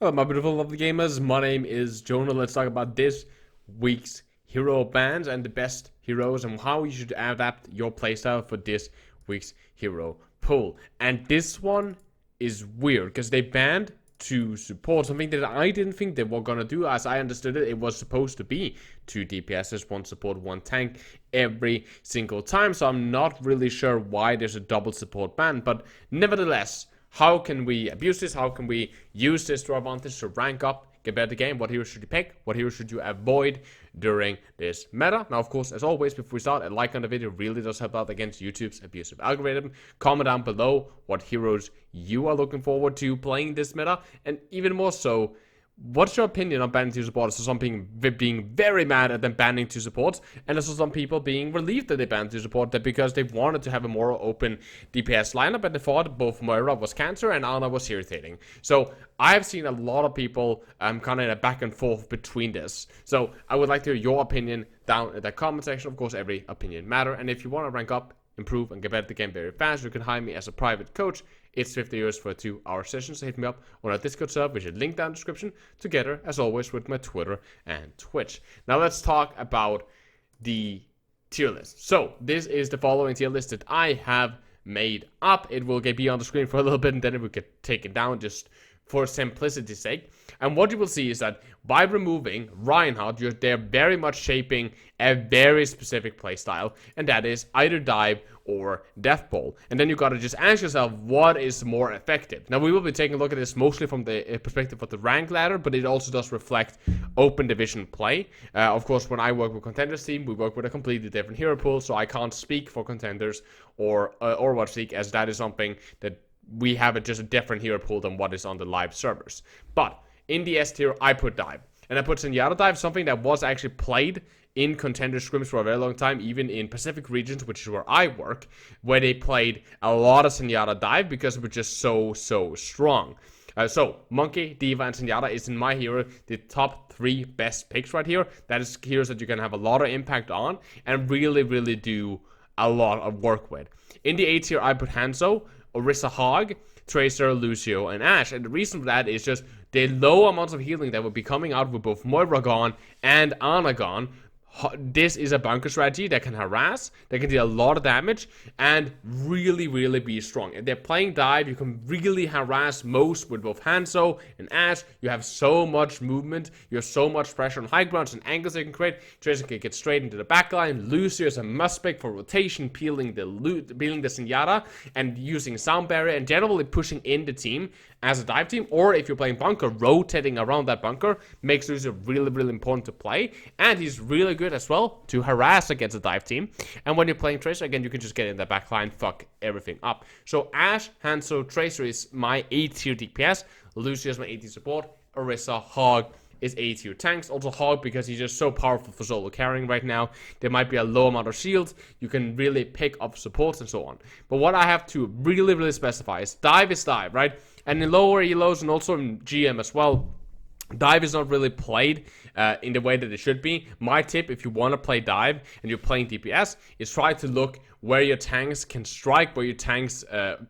Hello, my beautiful lovely gamers. My name is Jonal. Let's talk about this week's hero bans and the best heroes and how you should adapt your playstyle for this week's hero pool. And this one is weird because they banned to support something that I didn't think they were gonna do. As I understood it, it was supposed to be 2 DPSs, 1 support, 1 tank every single time. So I'm not really sure why there's a double support ban, but nevertheless, how can we abuse this? How can we use this to our advantage to rank up, get better game? What heroes should you pick? What heroes should you avoid during this meta? Now, of course, as always, before we start, a like on the video really does help out against YouTube's abusive algorithm. Comment down below what heroes you are looking forward to playing this meta, and even more so, what's your opinion on banning 2 supports? So some being very mad at them banning 2 supports, and also some people being relieved that they banned 2 support that because they wanted to have a more open DPS lineup, and they thought both Moira was cancer and Ana was irritating. So I've seen a lot of people kind of in a back and forth between this. So I would like to hear your opinion down in the comment section. Of course, every opinion matters, and if you want to rank up, improve, and get better at the game very fast, you can hire me as a private coach. It's 50 euros for a 2-hour session, so hit me up on our Discord server, which is linked down in the description, together, as always, with my Twitter and Twitch. Now let's talk about the tier list. So this is the following tier list that I have made up. It will be on the screen for a little bit, and then we could take it down just for simplicity's sake. And what you will see is that by removing Reinhardt, they're very much shaping a very specific playstyle, and that is either dive or death ball. And then you gotta just ask yourself, what is more effective? Now, we will be taking a look at this mostly from the perspective of the rank ladder, but it also does reflect open division play. Of course, when I work with Contenders team, we work with a completely different hero pool, so I can't speak for Contenders or Overwatch League, as that is something that we have just a different hero pool than what is on the live servers. But in the S tier, I put dive. And I put Zenyatta dive, something that was actually played in contender scrims for a very long time, even in Pacific regions, which is where I work, where they played a lot of Zenyatta dive because it was just so strong. So, Monkey, D.Va, and Zenyatta is, in my hero, the top 3 best picks right here. That is heroes that you can have a lot of impact on and really do a lot of work with. In the A tier, I put Hanzo, Orisa Hog, Tracer, Lucio, and Ashe. And the reason for that is just the low amounts of healing that will be coming out with both Moira gone and Ana gone. This is a bunker strategy that can harass, that can deal a lot of damage, and really be strong. If they're playing dive, you can really harass most with both Hanzo and Ashe. You have so much movement, you have so much pressure on high grounds and angles they can create. Tracer can get straight into the backline. Lucio is a must pick for rotation, peeling the Zenyatta, and using sound barrier, and generally pushing in the team as a dive team. Or if you're playing bunker, rotating around that bunker makes Lucio really important to play, and he's really good as well to harass against a dive team. And when you're playing Tracer, again, you can just get in the backline, fuck everything up. So Ashe, Hanzo, Tracer is my A tier DPS. Lucio is my A tier support. Orisa, Hog is A tier tanks. Also Hog because he's just so powerful for solo carrying right now. There might be a low amount of shields. You can really pick up supports and so on. But what I have to really specify is dive, right? And in lower elos and also in GM as well, dive is not really played in the way that it should be. My tip, if you want to play dive and you're playing DPS, is try to look where your tanks can strike, where your tanks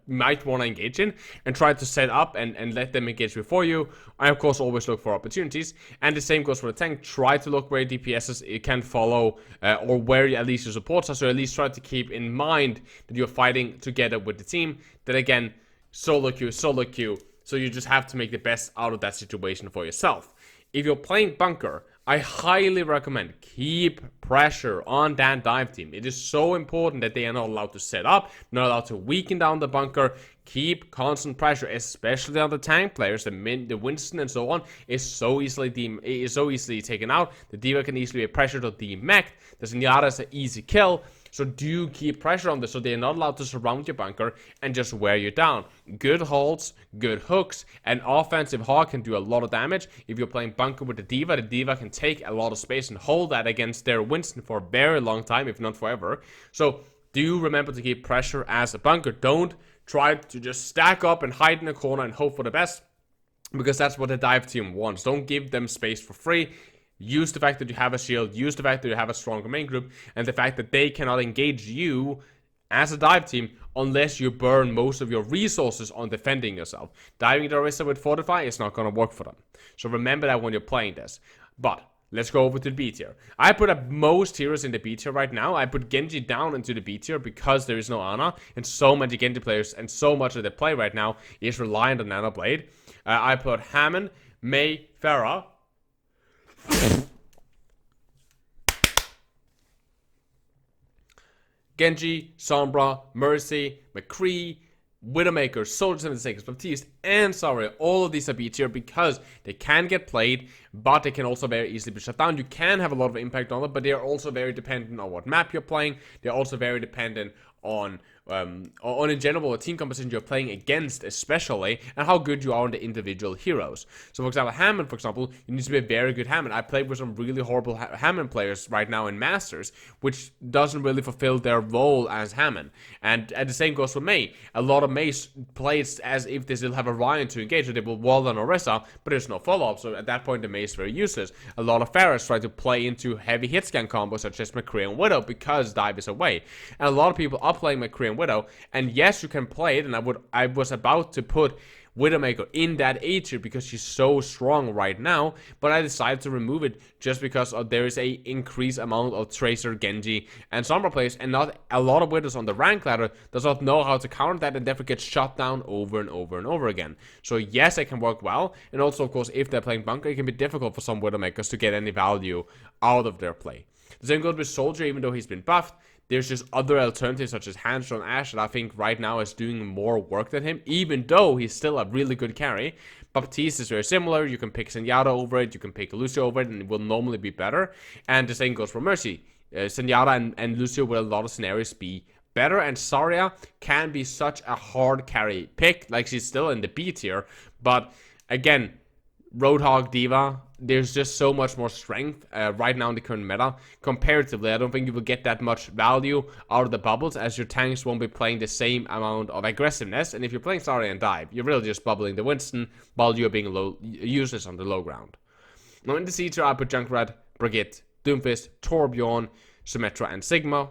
might want to engage in, and try to set up and let them engage before you. I, of course, always look for opportunities. And the same goes for the tank. Try to look where DPSs it can follow, or where at least your supports are. So at least try to keep in mind that you're fighting together with the team. Then again, solo queue. So you just have to make the best out of that situation for yourself. If you're playing bunker, I highly recommend keep pressure on that dive team. It is so important that they are not allowed to set up, not allowed to weaken down the bunker. Keep constant pressure, especially on the tank players. The Winston and so on is so easily taken out. The D.Va can easily be pressured or demeched. The Zenyatta is an easy kill. So do keep pressure on this, so they're not allowed to surround your bunker and just wear you down. Good holds, good hooks, and offensive hog can do a lot of damage. If you're playing bunker with the D.Va can take a lot of space and hold that against their Winston for a very long time, if not forever. So do remember to keep pressure as a bunker. Don't try to just stack up and hide in a corner and hope for the best, because that's what the dive team wants. Don't give them space for free. Use the fact that you have a shield, use the fact that you have a stronger main group, and the fact that they cannot engage you as a dive team unless you burn most of your resources on defending yourself. Diving the Orisa with Fortify is not going to work for them. So remember that when you're playing this. But let's go over to the B tier. I put up most heroes in the B tier right now. I put Genji down into the B tier because there is no Ana, and so many Genji players and so much of the play right now is reliant on Nano Blade. I put Hammond, Mei, Pharah. Genji, Sombra, Mercy, McCree, Widowmaker, Soldier 76, Baptiste, and Zarya. All of these are B tier because they can get played, but they can also very easily be shut down. You can have a lot of impact on them, but they are also very dependent on what map you're playing. They're also very dependent on in general a team composition you're playing against, especially, and how good you are on the individual heroes. So for example, Hammond, for example, you need to be a very good Hammond. I played with some really horrible Hammond players right now in Masters, which doesn't really fulfill their role as Hammond. And the same goes for Mei. A lot of Meis play as if they still have a Ryan to engage, so they will wall on Orisa, but there's no follow-up, so at that point the Mei is very useless. A lot of Pharahs try to play into heavy hit scan combos such as McCree and Widow because dive is away. And a lot of people are playing McCree and Widow, and yes, you can play it, and I was about to put Widowmaker in that A tier because she's so strong right now, but I decided to remove it just because there is a increased amount of Tracer, Genji, and Sombra players, and not a lot of Widows on the rank ladder does not know how to counter that, and therefore gets shot down over and over and over again. So yes, it can work well, and also of course if they're playing Bunker, it can be difficult for some Widowmakers to get any value out of their play. The same goes with Soldier, even though he's been buffed. There's just other alternatives such as Handstrong Ash that I think right now is doing more work than him, even though he's still a really good carry. Baptiste is very similar. You can pick Zenyatta over it, you can pick Lucio over it, and it will normally be better. And the same goes for Mercy. Zenyatta and Lucio will a lot of scenarios be better, and Zarya can be such a hard carry pick, like she's still in the B tier, but again, Roadhog, Diva, there's just so much more strength right now in the current meta. Comparatively, I don't think you will get that much value out of the bubbles, as your tanks won't be playing the same amount of aggressiveness. And if you're playing Zarya and Dive, you're really just bubbling the Winston while you're being useless on the low ground. Now in the C tier, I put Junkrat, Brigitte, Doomfist, Torbjorn, Symmetra, and Sigma.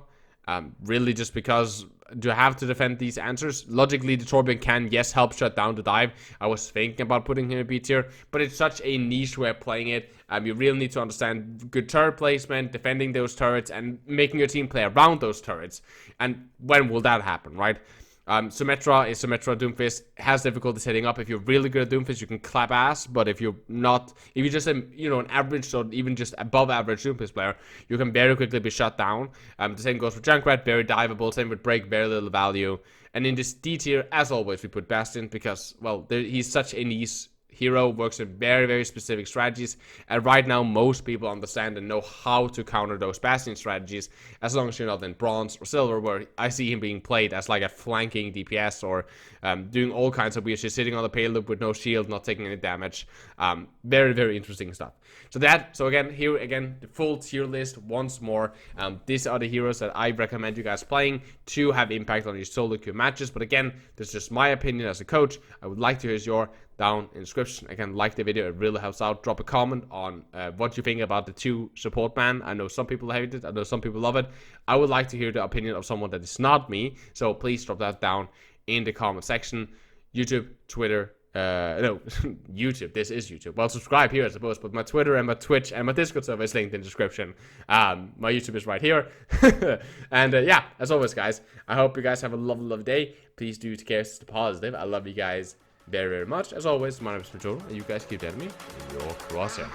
Really just because do I have to defend these answers? Logically, the Torbjorn can, yes, help shut down the dive. I was thinking about putting him in B tier, but it's such a niche way of playing it. You really need to understand good turret placement, defending those turrets, and making your team play around those turrets. And when will that happen, right? Symmetra is Symmetra. Doomfist has difficulties hitting up. If you're really good at Doomfist, you can clap ass, but if you're not, if you're just an average or even just above average Doomfist player, you can very quickly be shut down. The same goes for Junkrat, very diveable. Same with Break, very little value. And in this D tier, as always, we put Bastion because, well, he's such a niche hero, works with very, very specific strategies, and right now most people understand and know how to counter those Bastion strategies, as long as you're not in bronze or silver, where I see him being played as like a flanking DPS or doing all kinds of weird shit, sitting on the payload with no shield, not taking any damage. Very, very interesting stuff. So again, here again, the full tier list once more. These are the heroes that I recommend you guys playing to have impact on your solo queue matches, but again, this is just my opinion as a coach. I would like to hear your down in the description. Again, like the video, it really helps out. Drop a comment on what you think about the 2 support ban. I know some people hate it, I know some people love it. I would like to hear the opinion of someone that is not me, so please drop that down in the comment section. YouTube, Twitter, no, YouTube, this is YouTube. Well, subscribe here I suppose, but my Twitter and my Twitch and my Discord server is linked in the description. My YouTube is right here. And yeah, as always guys, I hope you guys have a lovely day. Please do take care of the positive. I love you guys very, very much. As always, my name is Jonal, and you guys keep telling me in your crosshair.